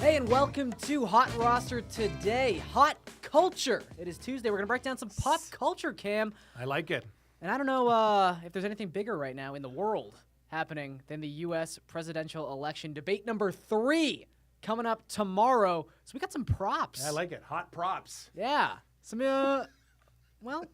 Hey, and welcome to Hot Roster today. Hot culture. It is Tuesday. We're going to break down some pop culture, Cam. I like it. And I don't know if there's anything bigger right now in the world happening than the U.S. presidential election. Debate number 3 coming up tomorrow. So we got some props. I like it. Hot props. Yeah. Some, well, I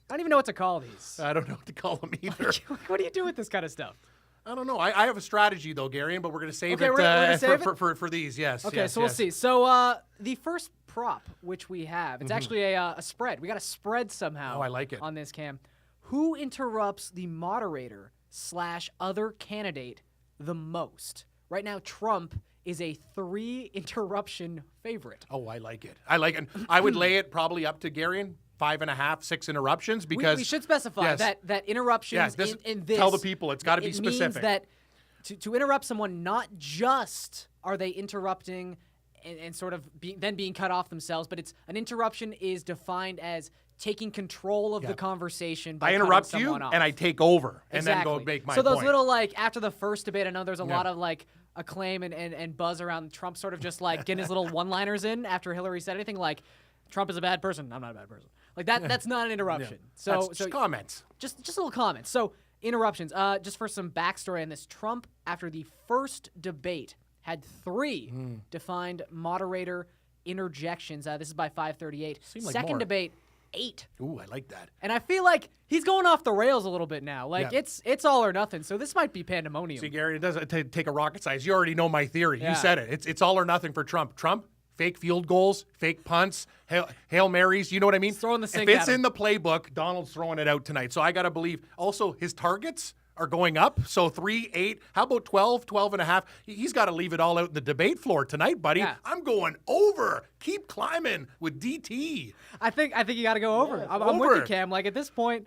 don't even know what to call these. I don't know what to call them either. What do you do with this kind of stuff? I don't know. I have a strategy, though, Gary, but we're going to save it, we're gonna save for these. Yes. Okay, yes, so we'll yes. see. So the first prop, which we have, it's actually a spread. We got a spread somehow. Oh, I like it. On this, Cam. Who interrupts the moderator / other candidate the most? Right now, Trump is a 3 interruption favorite. Oh, I like it. I like it. I would lay it probably up to Gary. 5.5, 6 interruptions because we should specify that interruptions in this. Tell the people it's got to be Means specific. that to interrupt someone, not just are they interrupting and sort of then being cut off themselves, but it's an interruption is defined as taking control of the conversation by I interrupt cutting you someone off. and I take over and Exactly. then go make my So those point. little, like, after the first debate, I know there's a lot of, like, acclaim and buzz around Trump sort of just, like, getting his little one-liners in after Hillary said anything, like, Trump is a bad person. I'm not a bad person. Like, that's not an interruption. That's just comments. Just little comments. So, interruptions. Just for some backstory on this, Trump, after the first debate, had 3 defined moderator interjections. This is by 538. Like Second more. debate, 8. Ooh, I like that. And I feel like he's going off the rails a little bit now. Like, it's all or nothing. So this might be pandemonium. See, Gary, it doesn't take a rocket science. You already know my theory. Yeah. You said it. It's all or nothing for Trump. Trump, fake field goals, fake punts, Hail Marys. You know what I mean? He's throwing the sink If it's at him. in the playbook, Donald's throwing it out tonight. So I got to believe. Also, his targets are going up. So 3, 8, how about 12, 12.5? He's got to leave it all out in the debate floor tonight, buddy. Yeah. I'm going over. Keep climbing with DT. I think you got to go over. I'm with you, Cam. Like, at this point,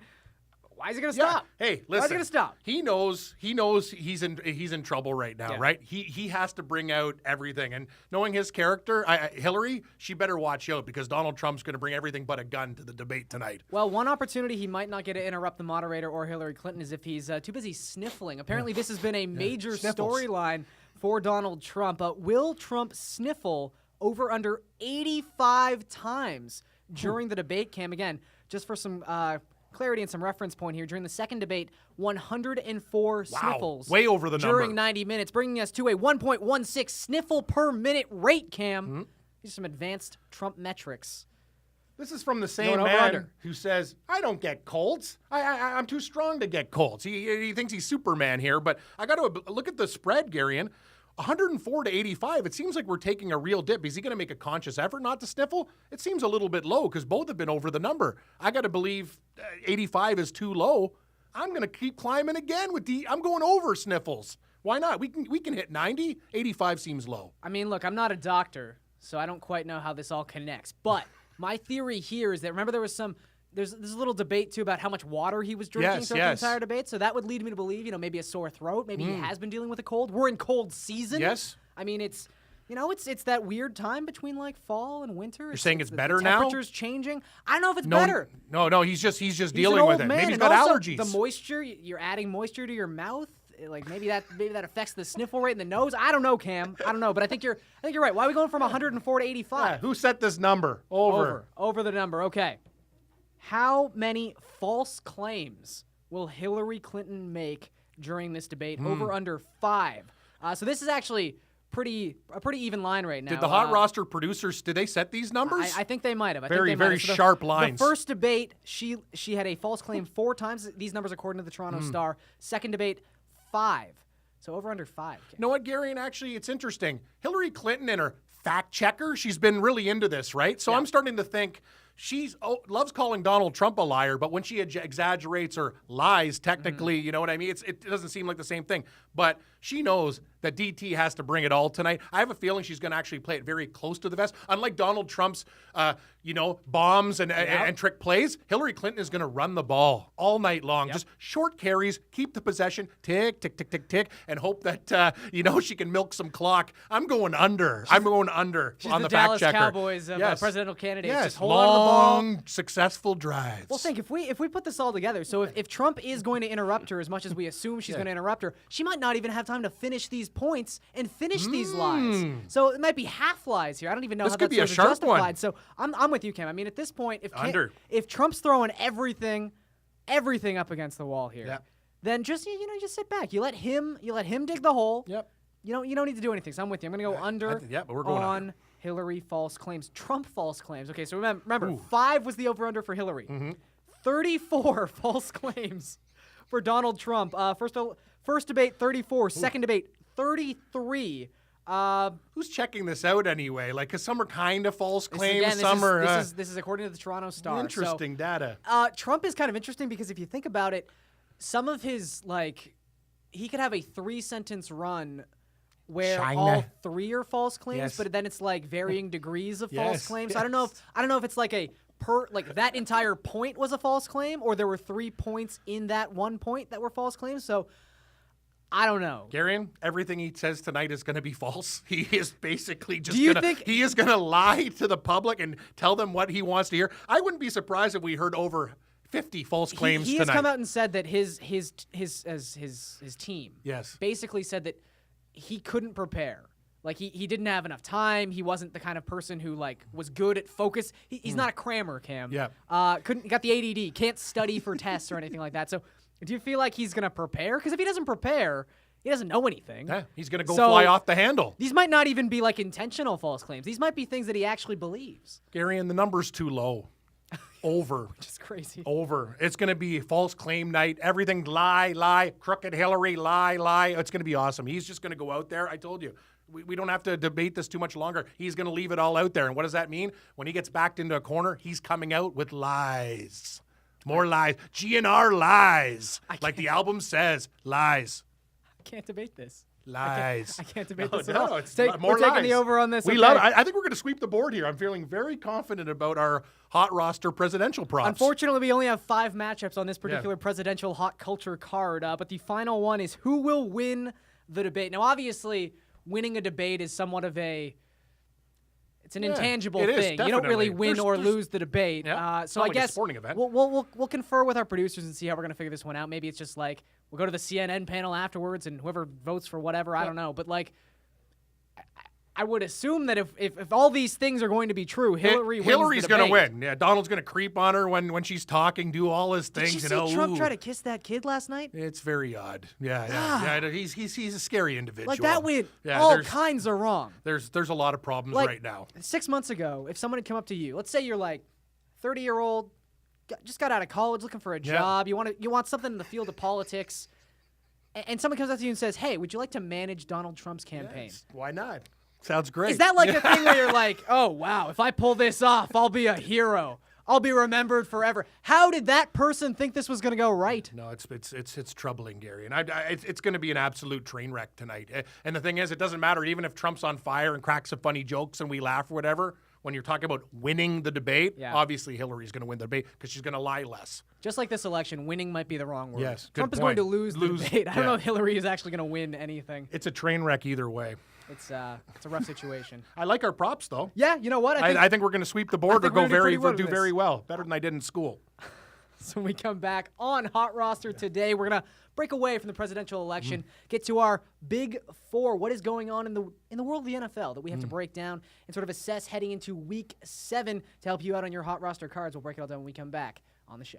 why is he going to stop? Hey, listen. Why is he going to stop? He knows he's in trouble right now, right? He has to bring out everything. And knowing his character, Hillary, she better watch out because Donald Trump's going to bring everything but a gun to the debate tonight. Well, one opportunity he might not get to interrupt the moderator or Hillary Clinton is if he's too busy sniffling. Apparently, this has been a major storyline for Donald Trump. Will Trump sniffle over under 85 times during the debate, Cam? Again, just for some clarity and some reference point here, during the second debate, 104 sniffles. Way over the number. During 90 minutes, bringing us to a 1.16 sniffle per minute rate, Cam. These are some advanced Trump metrics. This is from the same Going over man under. who says, I don't get colds. I'm too strong to get colds. He thinks he's Superman here, but I got to look at the spread, Garion. 104 to 85. It seems like we're taking a real dip. Is he going to make a conscious effort not to sniffle? It seems a little bit low because both have been over the number. I got to believe 85 is too low. I'm going to keep climbing again with I'm going over sniffles. Why not? We can hit 90. 85 seems low. I mean, look, I'm not a doctor, so I don't quite know how this all connects. But my theory here is that, remember, there's a little debate, too, about how much water he was drinking throughout the entire debate. So that would lead me to believe, maybe a sore throat. Maybe he has been dealing with a cold. We're in cold season. Yes. I mean, it's that weird time between, like, fall and winter. You're saying it's better the now? Temperature's changing. I don't know if it's better. No, he's just He's dealing an with old it. man, Maybe he's and got also allergies. The moisture, you're adding moisture to your mouth. Like, maybe that affects the sniffle rate in the nose. I don't know, Cam. I don't know, but I think you're right. Why are we going from 104 to 85? Yeah, who set this number? Over the number. Okay. How many false claims will Hillary Clinton make during this debate? Over under 5. So this is actually a pretty even line right now. Did the Hot Roster producers, did they set these numbers? I think they might have. Very sharp lines. The first debate, she had a false claim 4 times. These numbers according to the Toronto Star. Second debate, 5. So over under 5. You know what, Gary? And actually, it's interesting. Hillary Clinton and her fact checker, she's been really into this, right? So I'm starting to think she loves calling Donald Trump a liar, but when she exaggerates or lies, technically, you know what I mean? It doesn't seem like the same thing. But she knows that DT has to bring it all tonight. I have a feeling she's going to actually play it very close to the vest. Unlike Donald Trump's, bombs and trick plays, Hillary Clinton is going to run the ball all night long. Just short carries, keep the possession, tick, tick, tick, tick, tick, and hope that, she can milk some clock. I'm going under. She's on the fact checker. Dallas Cowboys of Yes. presidential candidates. Yes. Just hold on to the long, successful drives. Well, think if we put this all together. So if Trump is going to interrupt her as much as we assume she's going to interrupt her, she might not even have time to finish these points and finish these lies. So it might be half lies here. I don't even know This how could that's be a sharp justified. one. So I'm with you, Cam. I mean, at this point, if Trump's throwing everything up against the wall here, then just just sit back. You let him dig the hole. Yep. You don't need to do anything. So I'm with you. I'm going to go under but we're going on under. Hillary false claims. Trump false claims. Okay, so remember 5 was the over-under for Hillary. 34 false claims for Donald Trump. First debate, 34. Second debate, 33. Who's checking this out anyway? Like, because some are kind of false claims, Again, some are... this is according to the Toronto Star. Interesting data. Trump is kind of interesting because if you think about it, some of his, he could have a 3-sentence run where all 3 are false claims, but then it's varying degrees of false claims. So I don't know if it's that entire point was a false claim, or there were 3 points in that one point that were false claims. So I don't know. Garion, everything he says tonight is going to be false. He is basically just he is going to lie to the public and tell them what he wants to hear. I wouldn't be surprised if we heard over 50 false claims he tonight. Has come out and said that his team basically said that he couldn't prepare. He didn't have enough time. He wasn't the kind of person who was good at focus. He's not a crammer, Cam. Yeah. Got the ADD. Can't study for tests or anything like that. So do you feel like he's gonna prepare? Because if he doesn't prepare, he doesn't know anything. Yeah, he's gonna go fly off the handle. These might not even be intentional false claims. These might be things that he actually believes. Garion, the number's too low. Over. Which is crazy. Over. It's going to be false claim night. Everything lie. Crooked Hillary, lie. It's going to be awesome. He's just going to go out there. I told you. We don't have to debate this too much longer. He's going to leave it all out there. And what does that mean? When he gets backed into a corner, he's coming out with lies. More lies. GNR lies. Like the album says, lies. I can't debate this. Lies. I can't debate this at all. We're taking the over on this. We love it. I think we're going to sweep the board here. I'm feeling very confident about our hot roster presidential props. Unfortunately, we only have 5 matchups on this particular presidential hot culture card, but the final one is who will win the debate. Now, obviously, winning a debate is somewhat of it's an intangible thing. You don't really win or lose the debate. So I guess a sporting event. We'll confer with our producers and see how we're going to figure this one out. Maybe it's just we'll go to the CNN panel afterwards and whoever votes for whatever, I don't know. But I would assume that if all these things are going to be true, Hillary's going to win. Yeah, Donald's going to creep on her when she's talking, do all his things. Did you see Trump try to kiss that kid last night? It's very odd. Yeah. He's a scary individual. That went all kinds of wrong. There's a lot of problems right now. 6 months ago, if someone had come up to you, let's say you're 30-year-old, just got out of college, looking for a job, you want something in the field of politics, and someone comes up to you and says, "Hey, would you like to manage Donald Trump's campaign?" Yes, why not? Sounds great. Is that a thing where you're "Oh, wow, if I pull this off, I'll be a hero. I'll be remembered forever"? How did that person think this was going to go right? No, it's troubling, Gary. And it's going to be an absolute train wreck tonight. And the thing is, it doesn't matter even if Trump's on fire and cracks some funny jokes and we laugh or whatever. When you're talking about winning the debate, obviously Hillary's going to win the debate because she's going to lie less. Just like this election, winning might be the wrong word. Yes, Trump is going to lose the debate. I don't know if Hillary is actually going to win anything. It's a train wreck either way. It's a rough situation. I like our props, though. Yeah, you know what? I think we're going to sweep the board or do very well. Better than I did in school. So when we come back on Hot Roster today, we're going to break away from the presidential election, get to our Big Four. What is going on in the world of the NFL that we have to break down and sort of assess heading into Week 7 to help you out on your Hot Roster cards. We'll break it all down when we come back on the show.